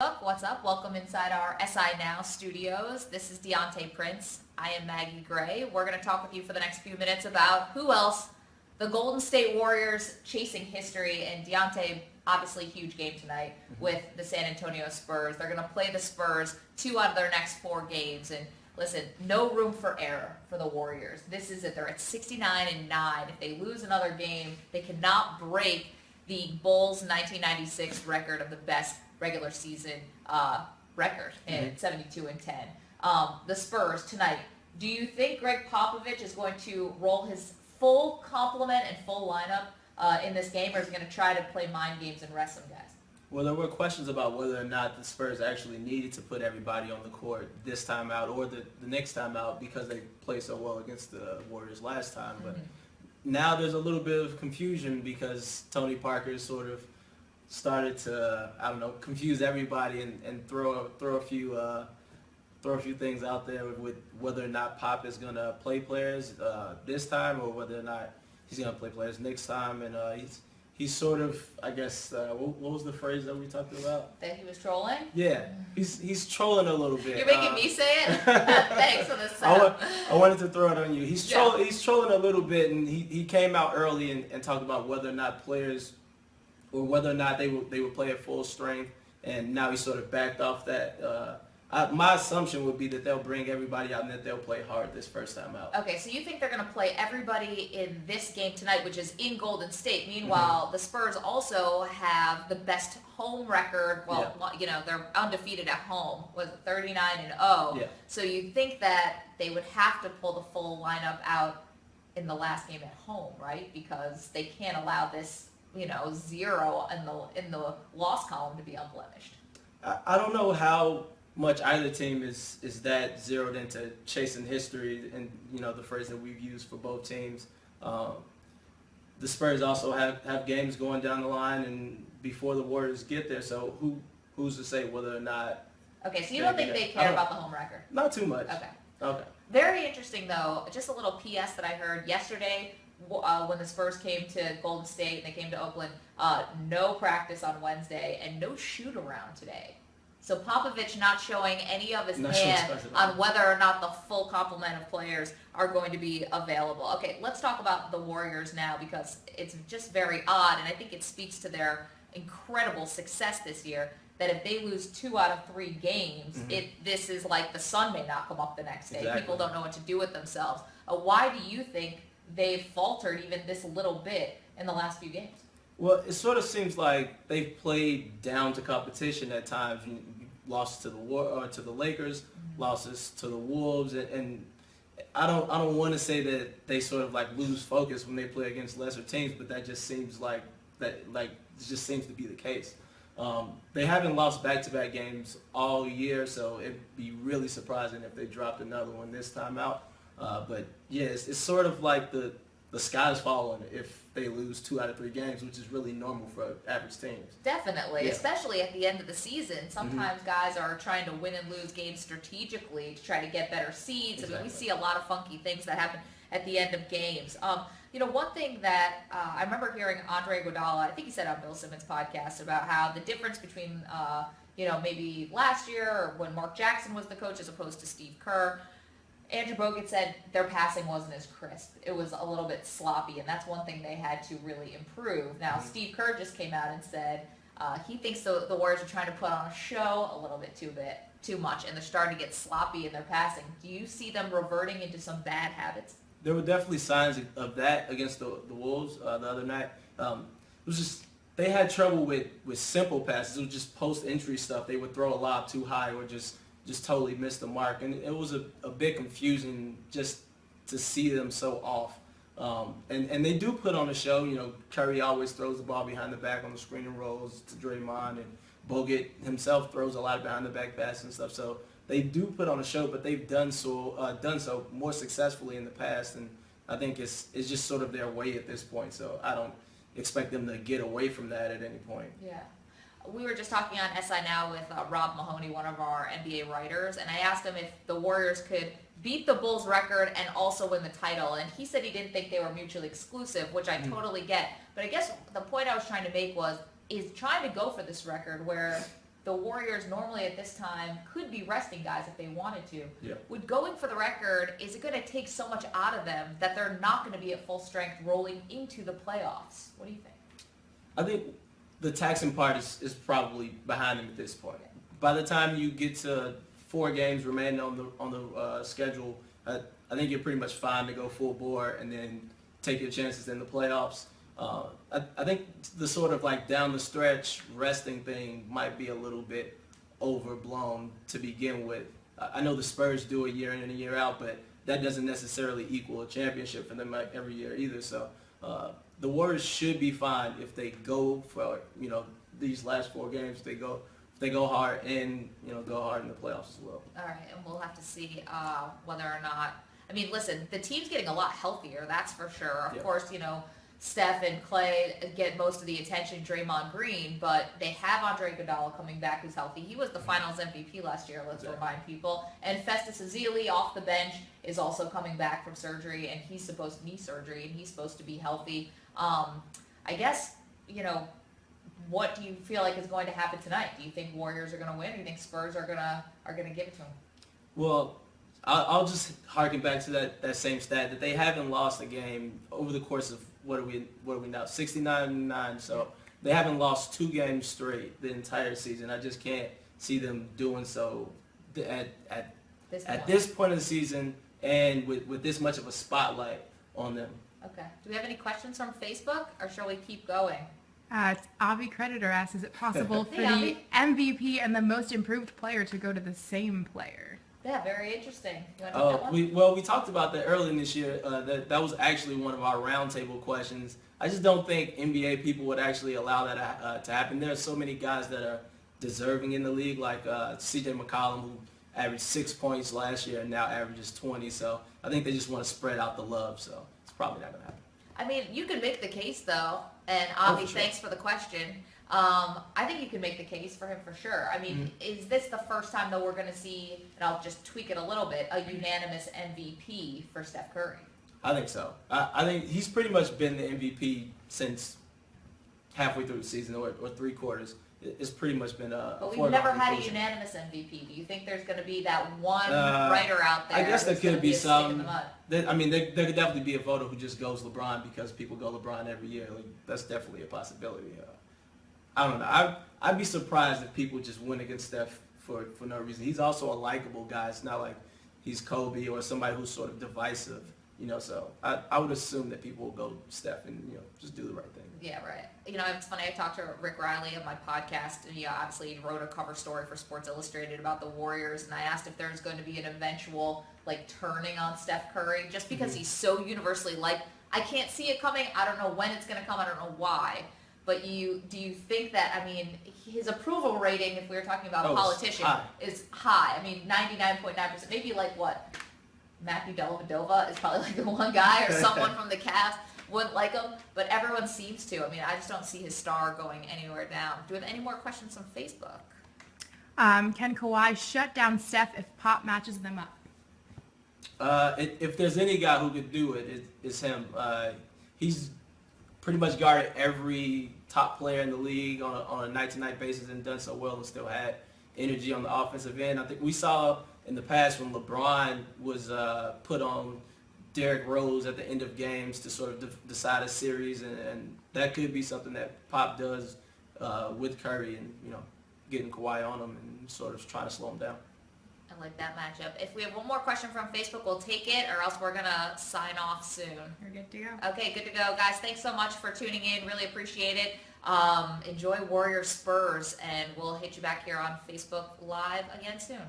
Facebook. What's up? Welcome inside our SI Now studios. This is Deontay Prince. I am Maggie Gray. We're going to talk with you for the next few minutes about who else? The Golden State Warriors chasing history, and Deontay, obviously huge game tonight with the San Antonio Spurs. They're going to play the Spurs 2 out of their next 4 games, and listen, no room for error for the Warriors. This is it. They're at 69-9. If they lose another game, they cannot break the Bulls' 1996 record of the best regular season record at 72-10. The Spurs tonight. Do you think Greg Popovich is going to roll his full complement and full lineup in this game, or is he going to try to play mind games and rest some guys? Well, there were questions about whether or not the Spurs actually needed to put everybody on the court this time out or the next time out because they played so well against the Warriors last time. But now there's a little bit of confusion because Tony Parker sort of started to, confuse everybody and throw a few things out there with whether or not Pop is going to play players this time or whether or not he's going to play players next time. And he's sort of, I guess, what was the phrase that we talked about? That he was trolling? Yeah, he's trolling a little bit. You're making me say it? Thanks for this setup. I wanted to throw it on you. He's trolling a little bit, and he came out early and talked about whether or not players or whether or not they would play at full strength, and now he sort of backed off that. My assumption would be that they'll bring everybody out and that they'll play hard this first time out. Okay, so you think they're going to play everybody in this game tonight, which is in Golden State. Meanwhile, the Spurs also have the best home record. Well, they're undefeated at home, was 39-0. Yeah. So you think that they would have to pull the full lineup out in the last game at home, right? Because they can't allow this, 0 in the loss column to be unblemished. I don't know how much either team is that zeroed into chasing history, and the phrase that we've used for both teams. The Spurs also have games going down the line and before the Warriors get there, so who's to say whether or not. Okay, so you don't think they care about the home record? Not too much. Okay. Very interesting though, just a little PS that I heard yesterday when the Spurs came to Golden State and they came to Oakland, no practice on Wednesday and no shoot around today. So Popovich not showing any of his hand on whether or not the full complement of players are going to be available. Okay, let's talk about the Warriors now because it's just very odd, and I think it speaks to their incredible success this year that if they lose 2 out of 3 games, this is like the sun may not come up the next day. Exactly. People don't know what to do with themselves. Why do you think they've faltered even this little bit in the last few games? Well, it sort of seems like they've played down to competition at times. Losses to the Lakers, losses to the Wolves, and I don't want to say that they sort of like lose focus when they play against lesser teams, but that just seems like it just seems to be the case. They haven't lost back-to-back games all year, so it'd be really surprising if they dropped another one this time out. But yeah, it's sort of like the sky's falling if they lose 2 out of 3 games, which is really normal for average teams. Definitely, especially at the end of the season. Sometimes guys are trying to win and lose games strategically to try to get better seeds. Exactly. I mean, we see a lot of funky things that happen at the end of games. One thing that I remember hearing Andre Iguodala, I think he said on Bill Simmons' podcast about how the difference between, maybe last year or when Mark Jackson was the coach as opposed to Steve Kerr, Andrew Bogut said their passing wasn't as crisp. It was a little bit sloppy, and that's one thing they had to really improve. Now, Steve Kerr just came out and said he thinks the Warriors are trying to put on a show a little bit too much, and they're starting to get sloppy in their passing. Do you see them reverting into some bad habits? There were definitely signs of that against the Wolves the other night. It was just they had trouble with simple passes. It was just post-entry stuff. They would throw a lob too high or just totally missed the mark, and it was a bit confusing just to see them so off. And they do put on a show. Curry always throws the ball behind the back on the screen and rolls to Draymond, and Bogut himself throws a lot of behind the back passes and stuff. So they do put on a show, but they've done so more successfully in the past, and I think it's just sort of their way at this point. So I don't expect them to get away from that at any point. Yeah. We were just talking on SI Now with Rob Mahoney, one of our NBA writers, and I asked him if the Warriors could beat the Bulls record and also win the title, and he said he didn't think they were mutually exclusive, which I totally get. But I guess the point I was trying to make is trying to go for this record where the the Warriors normally at this time could be resting guys if they wanted to. Yeah. With going for the record, is it going to take so much out of them that they're not going to be at full strength rolling into the playoffs? What do you think? I think the taxing part is probably behind them at this point. By the time you get to 4 games remaining on the schedule, I think you're pretty much fine to go full bore and then take your chances in the playoffs. I think the sort of like down the stretch resting thing might be a little bit overblown to begin with. I know the Spurs do it year in and year out, but that doesn't necessarily equal a championship for them every year either. So the Warriors should be fine if they go for these last 4 games. If they go hard and go hard in the playoffs as well. All right, and we'll have to see whether or not. I mean, listen, the team's getting a lot healthier, that's for sure. Of course, Steph and Clay get most of the attention, Draymond Green, but they have Andre Iguodala coming back who's healthy. He was the Finals MVP last year, let's remind people. And Festus Ezeli off the bench is also coming back from surgery, and he's supposed knee surgery, and he's supposed to be healthy. I guess, what do you feel like is going to happen tonight? Do you think Warriors are going to win? Or do you think Spurs are gonna give it to them? Well, I'll just harken back to that same stat that they haven't lost a game over the course of what are we now 69-9. So they haven't lost 2 games straight the entire season. I just can't see them doing so at this point of the season and with this much of a spotlight on them. Okay. Do we have any questions from Facebook, or shall we keep going? It's Avi Creditor asks, is it possible for Hey, the MVP and the most improved player to go to the same player? Yeah, very interesting. You want to take that one? We talked about that earlier this year. That was actually one of our roundtable questions. I just don't think NBA people would actually allow that to happen. There are so many guys that are deserving in the league, like C.J. McCollum, who averaged 6 points last year and now averages 20. So I think they just want to spread out the love. So it's probably not going to happen. I mean, you can make the case, though, and Avi, for sure. thanks for the question. I think you can make the case for him for sure. I mean, is this the first time that we're going to see, and I'll just tweak it a little bit, a unanimous MVP for Steph Curry? I think so. I think he's pretty much been the MVP since halfway through the season or 3 quarters. It's pretty much been a But we've foregone never had a conclusion. unanimous MVP. Do you think there's going to be that one writer out there? I guess there who's gonna could be a stick in the some. mud? There could definitely be a voter who just goes LeBron because people go LeBron every year. Like, that's definitely a possibility. I don't know. I'd be surprised if people just went against Steph for no reason. He's also a likable guy. It's not like he's Kobe or somebody who's sort of divisive. So I would assume that people will go Steph and just do the right thing. Yeah, right. It's funny. I talked to Rick Riley on my podcast, and obviously he wrote a cover story for Sports Illustrated about the Warriors, and I asked if there's going to be an eventual turning on Steph Curry, just because he's so universally liked. I can't see it coming. I don't know when it's going to come. I don't know why. But do you think that, his approval rating, if we were talking about politician, is high. 99.9%. Maybe what? Matthew Dellavedova is probably the one guy, or someone from the cast wouldn't like him, but everyone seems to. I just don't see his star going anywhere down. Do we have any more questions from Facebook? Can Kawhi shut down Steph if Pop matches them up? If there's any guy who could do it, it's him. He's pretty much guarded every top player in the league on a night-to-night basis and done so well and still had energy on the offensive end. I think we saw in the past when LeBron was put on Derrick Rose at the end of games to sort of decide a series, and that could be something that Pop does with Curry and getting Kawhi on him and sort of trying to slow him down. I like that matchup. If we have one more question from Facebook, we'll take it, or else we're going to sign off soon. You're good to go. Okay, good to go. Guys, thanks so much for tuning in. Really appreciate it. Enjoy Warriors Spurs, and we'll hit you back here on Facebook Live again soon.